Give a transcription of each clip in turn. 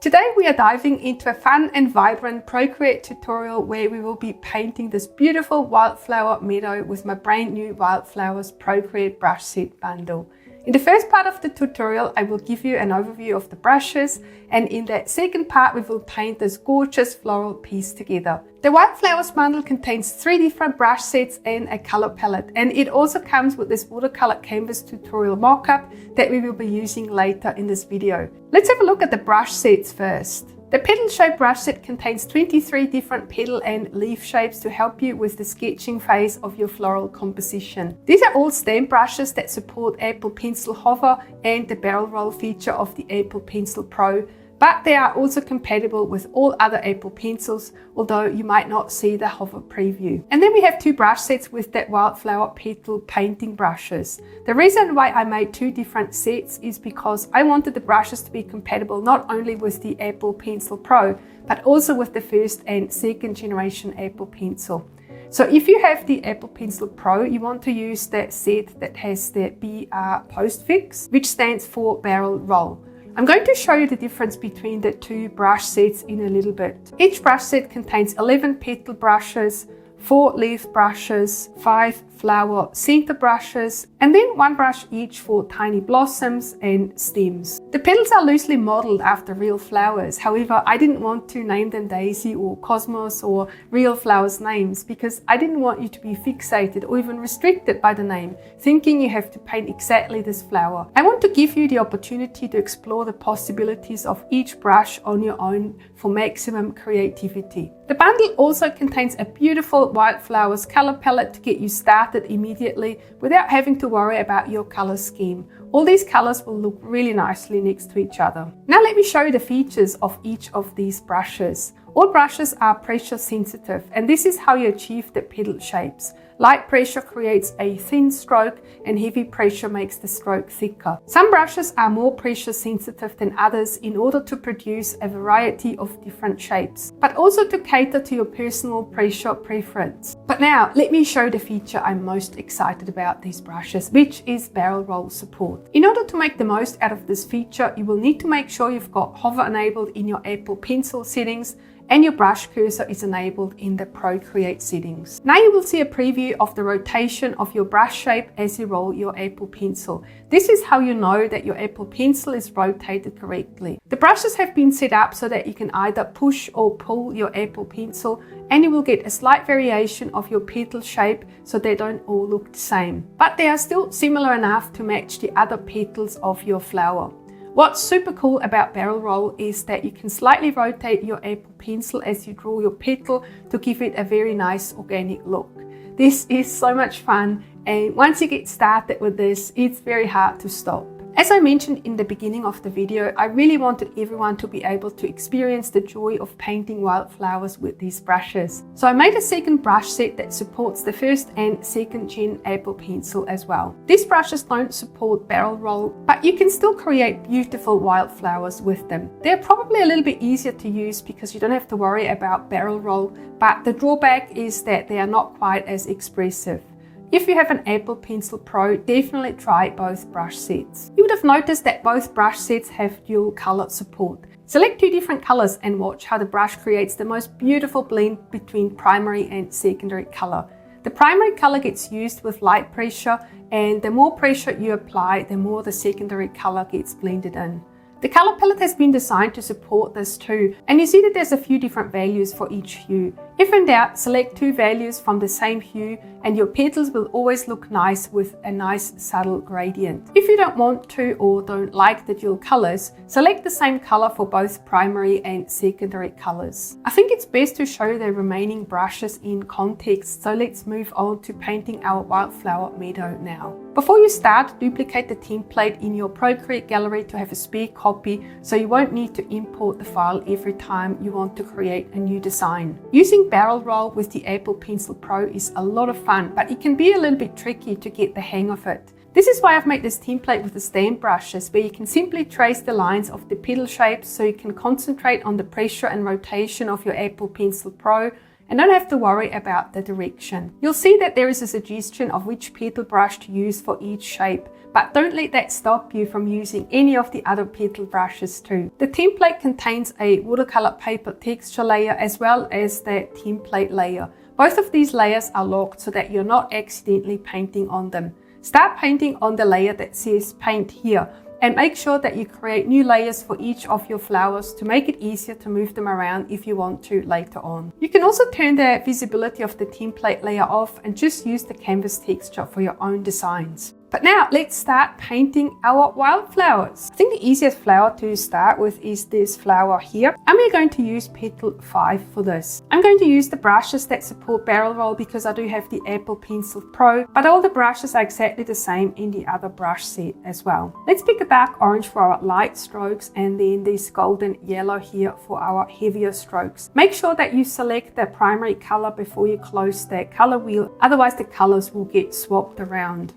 Today we are diving into a fun and vibrant Procreate tutorial where we will be painting this beautiful wildflower meadow with my brand new Wildflowers Procreate brush set bundle. In the first part of the tutorial, I will give you an overview of the brushes, and in that second part, we will paint this gorgeous floral piece together. The Wildflowers bundle contains 3 different brush sets and a color palette, and it also comes with this watercolor canvas tutorial mockup that we will be using later in this video. Let's have a look at the brush sets first. The petal shape brush set contains 23 different petal and leaf shapes to help you with the sketching phase of your floral composition. These are all stamp brushes that support Apple Pencil Hover and the barrel roll feature of the Apple Pencil Pro, but they are also compatible with all other Apple Pencils, although you might not see the hover preview. And then we have 2 brush sets with that wildflower petal painting brushes. The reason why I made 2 different sets is because I wanted the brushes to be compatible not only with the Apple Pencil Pro, but also with the first and second generation Apple Pencil. So if you have the Apple Pencil Pro, you want to use that set that has the BR postfix, which stands for barrel roll. I'm going to show you the difference between the 2 brush sets in a little bit. Each brush set contains 11 petal brushes, 4 leaf brushes, 5 flower center brushes, and then 1 brush each for tiny blossoms and stems. The petals are loosely modeled after real flowers. However, I didn't want to name them Daisy or Cosmos or real flowers names because I didn't want you to be fixated or even restricted by the name, thinking you have to paint exactly this flower. I want to give you the opportunity to explore the possibilities of each brush on your own for maximum creativity. The bundle also contains a beautiful Wildflowers color palette to get you started immediately without having to worry about your color scheme. All these colors will look really nicely next to each other. Now let me show you the features of each of these brushes. All brushes are pressure sensitive, and this is how you achieve the petal shapes. Light pressure creates a thin stroke and heavy pressure makes the stroke thicker. Some brushes are more pressure sensitive than others in order to produce a variety of different shapes, but also to cater to your personal pressure preference. But now let me show the feature I'm most excited about these brushes, which is barrel roll support. In order to make the most out of this feature, you will need to make sure you've got hover enabled in your Apple Pencil settings and your brush cursor is enabled in the Procreate settings. Now you will see a preview of the rotation of your brush shape as you roll your Apple Pencil. This is how you know that your Apple Pencil is rotated correctly. The brushes have been set up so that you can either push or pull your Apple Pencil, and you will get a slight variation of your petal shape so they don't all look the same. But they are still similar enough to match the other petals of your flower. What's super cool about barrel roll is that you can slightly rotate your Apple Pencil as you draw your petal to give it a very nice organic look. This is so much fun, and once you get started with this, it's very hard to stop. As I mentioned in the beginning of the video, I really wanted everyone to be able to experience the joy of painting wildflowers with these brushes. So I made a second brush set that supports the first and second gen Apple Pencil as well. These brushes don't support barrel roll, but you can still create beautiful wildflowers with them. They're probably a little bit easier to use because you don't have to worry about barrel roll, but the drawback is that they are not quite as expressive. If you have an Apple Pencil Pro, definitely try both brush sets. You would have noticed that both brush sets have dual color support. Select 2 different colors and watch how the brush creates the most beautiful blend between primary and secondary color. The primary color gets used with light pressure, and the more pressure you apply, the more the secondary color gets blended in. The color palette has been designed to support this too, and you see that there's a few different values for each hue. If in doubt, select 2 values from the same hue and your petals will always look nice with a nice subtle gradient. If you don't want to or don't like the dual colors, select the same color for both primary and secondary colors. I think it's best to show the remaining brushes in context, so let's move on to painting our wildflower meadow now. Before you start, duplicate the template in your Procreate gallery to have a spare copy so you won't need to import the file every time you want to create a new design. Using barrel roll with the Apple Pencil Pro is a lot of fun, but it can be a little bit tricky to get the hang of it. This is why I've made this template with the stamp brushes, where you can simply trace the lines of the petal shapes so you can concentrate on the pressure and rotation of your Apple Pencil Pro and don't have to worry about the direction. You'll see that there is a suggestion of which petal brush to use for each shape, but don't let that stop you from using any of the other petal brushes too. The template contains a watercolor paper texture layer as well as the template layer. Both of these layers are locked so that you're not accidentally painting on them. Start painting on the layer that says paint here, and make sure that you create new layers for each of your flowers to make it easier to move them around if you want to later on. You can also turn the visibility of the template layer off and just use the canvas texture for your own designs. But now let's start painting our wildflowers. I think the easiest flower to start with is this flower here. And we're going to use petal 5 for this. I'm going to use the brushes that support barrel roll because I do have the Apple Pencil Pro, but all the brushes are exactly the same in the other brush set as well. Let's pick a dark orange for our light strokes and then this golden yellow here for our heavier strokes. Make sure that you select the primary color before you close the color wheel, otherwise the colors will get swapped around.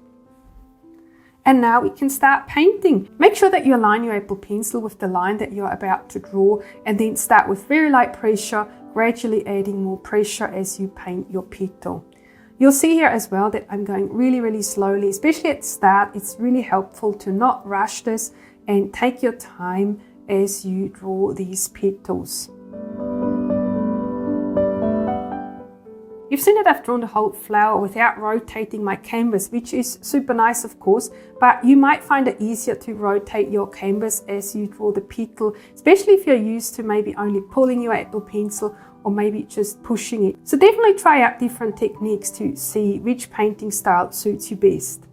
And now we can start painting. Make sure that you align your Apple Pencil with the line that you're about to draw, and then start with very light pressure, gradually adding more pressure as you paint your petal. You'll see here as well that I'm going really slowly, especially at the start. It's really helpful to not rush this and take your time as you draw these petals. You've seen that I've drawn the whole flower without rotating my canvas, which is super nice of course, but you might find it easier to rotate your canvas as you draw the petal, especially if you're used to maybe only pulling your Apple Pencil or maybe just pushing it. So definitely try out different techniques to see which painting style suits you best.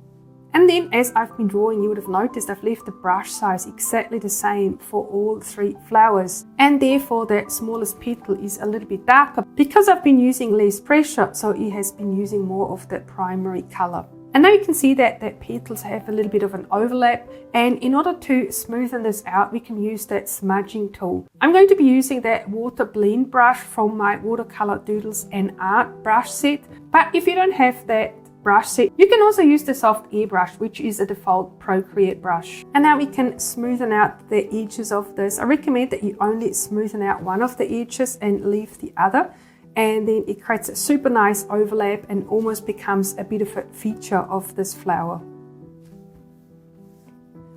And then as I've been drawing, you would have noticed I've left the brush size exactly the same for all 3 flowers. And therefore the smallest petal is a little bit darker because I've been using less pressure, so it has been using more of the primary color. And now you can see that the petals have a little bit of an overlap, and in order to smoothen this out, we can use that smudging tool. I'm going to be using that water blend brush from my Watercolor Doodles and Art brush set, but if you don't have that brush set, you can also use the soft airbrush, which is a default Procreate brush. And now we can smoothen out the edges of this. I recommend that you only smoothen out one of the edges and leave the other, and then it creates a super nice overlap and almost becomes a bit of a feature of this flower.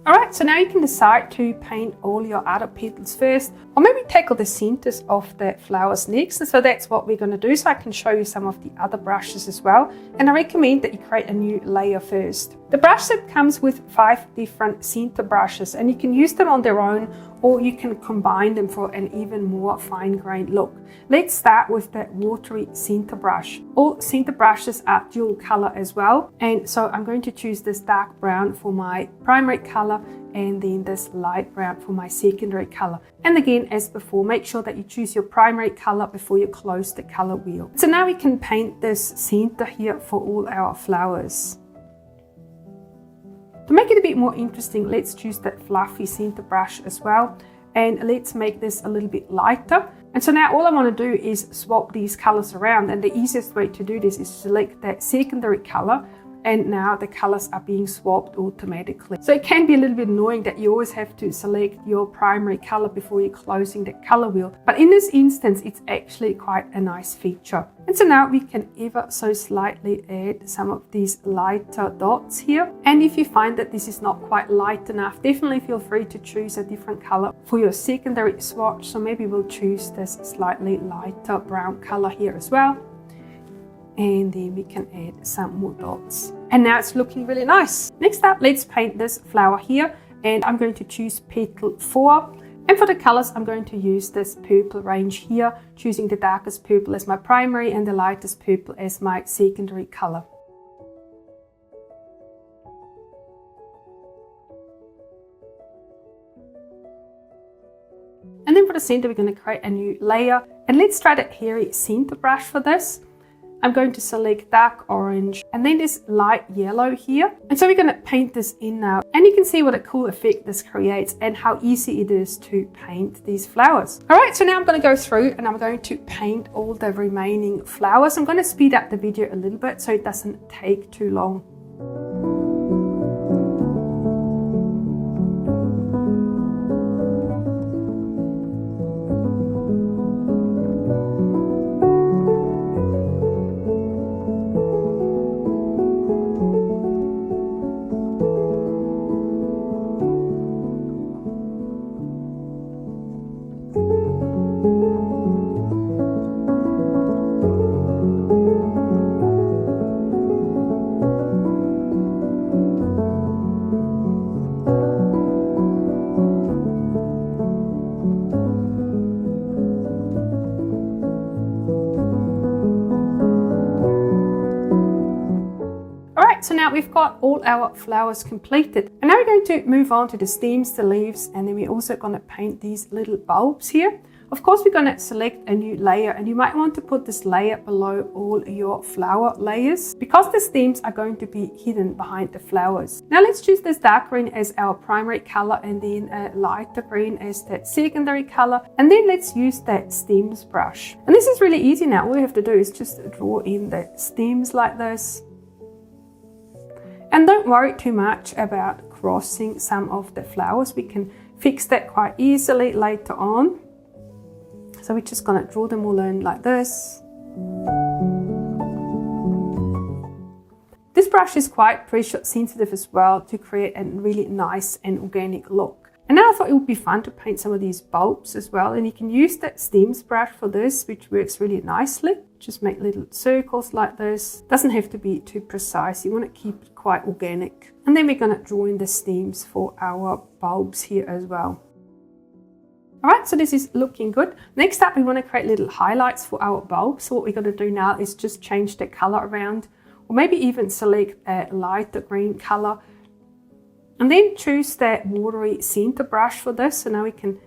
Alright, so now you can decide to paint all your other petals first, or maybe tackle the centers of the flowers next. And so that's what we're going to do, so I can show you some of the other brushes as well. And I recommend that you create a new layer first. The brush set comes with 5 different center brushes, and you can use them on their own, or you can combine them for an even more fine-grained look. Let's start with the watery center brush. All center brushes are dual color as well, and so I'm going to choose this dark brown for my primary color and then this light brown for my secondary color. And again, as before, make sure that you choose your primary color before you close the color wheel. So now we can paint this center here for all our flowers. To make it a bit more interesting, let's choose that fluffy center brush as well, and let's make this a little bit lighter. And so now all I want to do is swap these colors around, and the easiest way to do this is select that secondary color, and now the colors are being swapped automatically. So it can be a little bit annoying that you always have to select your primary color before you're closing the color wheel, but in this instance it's actually quite a nice feature. And so now we can ever so slightly add some of these lighter dots here, and if you find that this is not quite light enough, definitely feel free to choose a different color for your secondary swatch. So maybe we'll choose this slightly lighter brown color here as well, and then we can add some more dots. And now it's looking really nice. Next up, let's paint this flower here, and I'm going to choose petal 4. And for the colors, I'm going to use this purple range here, choosing the darkest purple as my primary and the lightest purple as my secondary color. And then for the center, we're going to create a new layer, and let's try the hairy center brush for this. I'm going to select dark orange and then this light yellow here. And so we're going to paint this in now. And you can see what a cool effect this creates and how easy it is to paint these flowers. All right, so now I'm going to go through and I'm going to paint all the remaining flowers. I'm going to speed up the video a little bit so it doesn't take too long. Alright, so now we've got all our flowers completed. And now we're going to move on to the stems, the leaves, and then we're also going to paint these little bulbs here. Of course, we're going to select a new layer, and you might want to put this layer below all your flower layers because the stems are going to be hidden behind the flowers. Now let's choose this dark green as our primary color and then a lighter green as the secondary color. And then let's use that stems brush. And this is really easy now. All we have to do is just draw in the stems like this. And don't worry too much about crossing some of the flowers. We can fix that quite easily later on. So we're just going to draw them all in like this. This brush is quite pressure sensitive as well to create a really nice and organic look. And now I thought it would be fun to paint some of these bulbs as well. And you can use that stems brush for this, which works really nicely. Just make little circles like this. Doesn't have to be too precise. You want to keep it quite organic. And then we're going to draw in the stems for our bulbs here as well. Alright, so this is looking good. Next up, we want to create little highlights for our bulb. So what we're going to do now is just change the color around, or maybe even select a lighter green color. And then choose that watery center brush for this. So now we can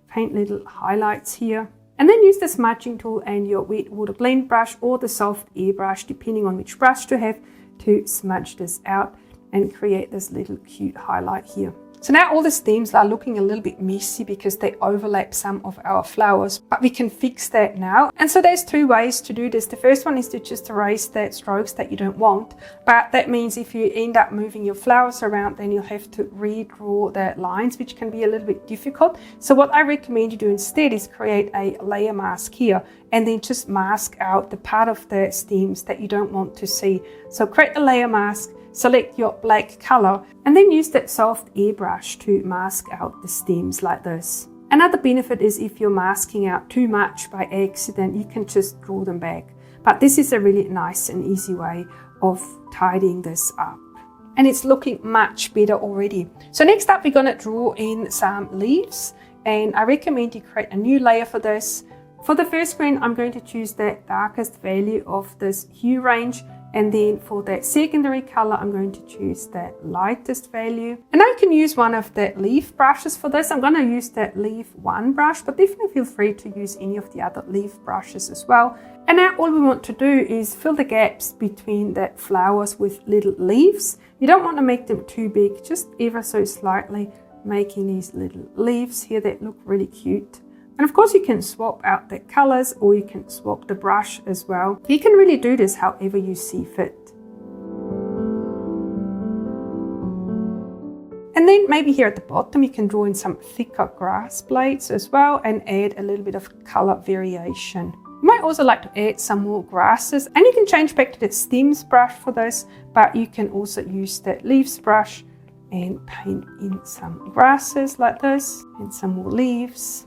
paint little highlights here. And then use the smudging tool and your wet water blend brush or the soft airbrush, depending on which brush to have, to smudge this out and create this little cute highlight here. So now all the stems are looking a little bit messy because they overlap some of our flowers, but we can fix that now. And so there's two ways to do this. The first one is to just erase the strokes that you don't want, but that means if you end up moving your flowers around, then you'll have to redraw the lines, which can be a little bit difficult. So what I recommend you do instead is create a layer mask here and then just mask out the part of the stems that you don't want to see. So create a layer mask, select your black color, and then use that soft airbrush to mask out the stems like this. Another benefit is if you're masking out too much by accident, you can just draw them back. But this is a really nice and easy way of tidying this up. And it's looking much better already. So next up, we're going to draw in some leaves. And I recommend you create a new layer for this. For the first green, I'm going to choose the darkest value of this hue range. And then for the secondary color, I'm going to choose the lightest value. And I can use one of the leaf brushes for this. I'm going to use the leaf 1 brush, but definitely feel free to use any of the other leaf brushes as well. And now all we want to do is fill the gaps between the flowers with little leaves. You don't want to make them too big, just ever so slightly, making these little leaves here that look really cute. And of course you can swap out the colors or you can swap the brush as well. You can really do this however you see fit. And then maybe here at the bottom you can draw in some thicker grass blades as well and add a little bit of color variation. You might also like to add some more grasses, and you can change back to the stems brush for this, but you can also use the leaves brush and paint in some grasses like this and some more leaves.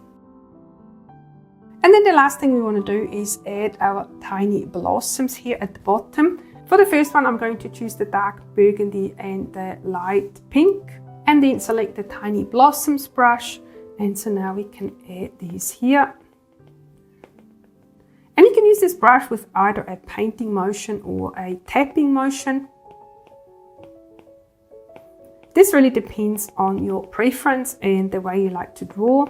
And then the last thing we want to do is add our tiny blossoms here at the bottom. For the first one, I'm going to choose the dark burgundy and the light pink, and then select the tiny blossoms brush. And so now we can add these here. And you can use this brush with either a painting motion or a tapping motion. This really depends on your preference and the way you like to draw.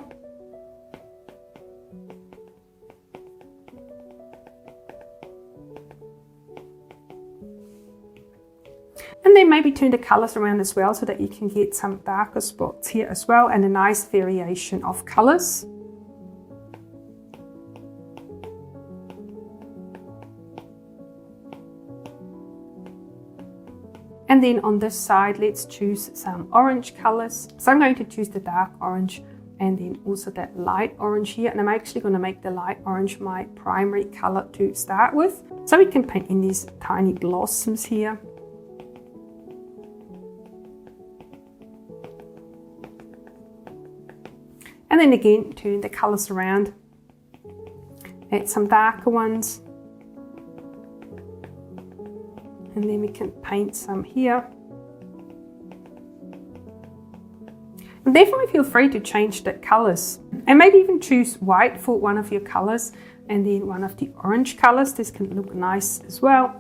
And then maybe turn the colors around as well so that you can get some darker spots here as well and a nice variation of colors. And then on this side, let's choose some orange colors. So I'm going to choose the dark orange and then also that light orange here. And I'm actually going to make the light orange my primary color to start with. So we can paint in these tiny blossoms here. And then again, turn the colors around, add some darker ones. And then we can paint some here. And definitely feel free to change the colors. And maybe even choose white for one of your colors and then one of the orange colors. This can look nice as well.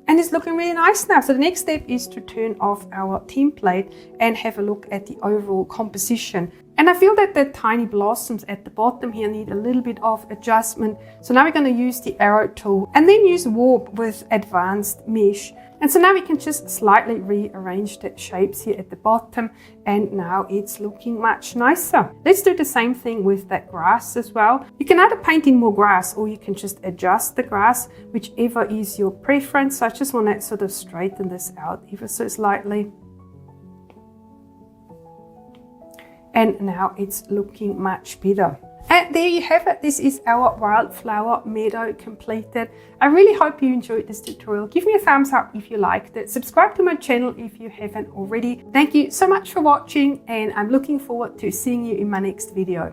And it's looking really nice now. So the next step is to turn off our template and have a look at the overall composition. And I feel that the tiny blossoms at the bottom here need a little bit of adjustment. So now we're going to use the arrow tool and then use warp with advanced mesh. And so now we can just slightly rearrange the shapes here at the bottom, and now it's looking much nicer. Let's do the same thing with that grass as well. You can either paint in more grass or you can just adjust the grass, whichever is your preference. So I just want to sort of straighten this out ever so slightly. And now it's looking much better. And there you have it. This is our wildflower meadow completed. I really hope you enjoyed this tutorial. Give me a thumbs up if you liked it. Subscribe to my channel if you haven't already. Thank you so much for watching, and I'm looking forward to seeing you in my next video.